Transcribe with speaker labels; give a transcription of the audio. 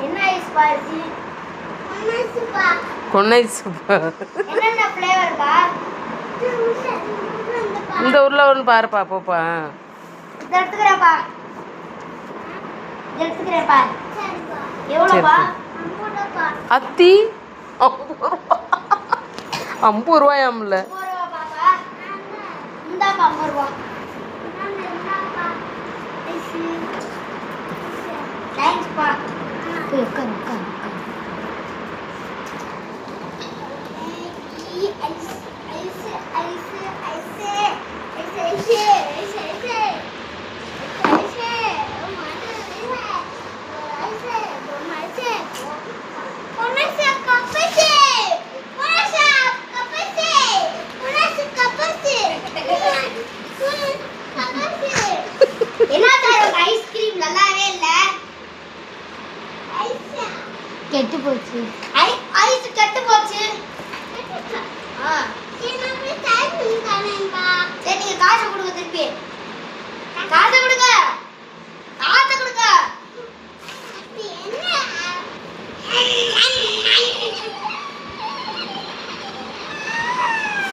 Speaker 1: என்ன ஐஸ் பாருச்சு
Speaker 2: கொன்னைசுப்பா.
Speaker 1: என்னென்ன ஃப்ளேவர் பா?
Speaker 2: இந்த ஊர்ல ஒன்று பாருப்பா போப்பா.
Speaker 1: இதை எடுத்துக்கிறேன்ப்பா. எடுத்துக்கிறேன்ப்பா. எவ்வளோப்பா?
Speaker 2: அத்தி 50 ரூபாயாம்ல.
Speaker 1: 50 ரூபா பாப்பா. இந்தாப்பா 50 ரூபா. தேங்க்ஸ்ப்பா. உட்காரு. கெட்டு போச்சு. ஐஸ் கெட்டு போச்சு. சரி நீங்க காசை கொடுங்க. திருப்பி காசை கொடுங்க.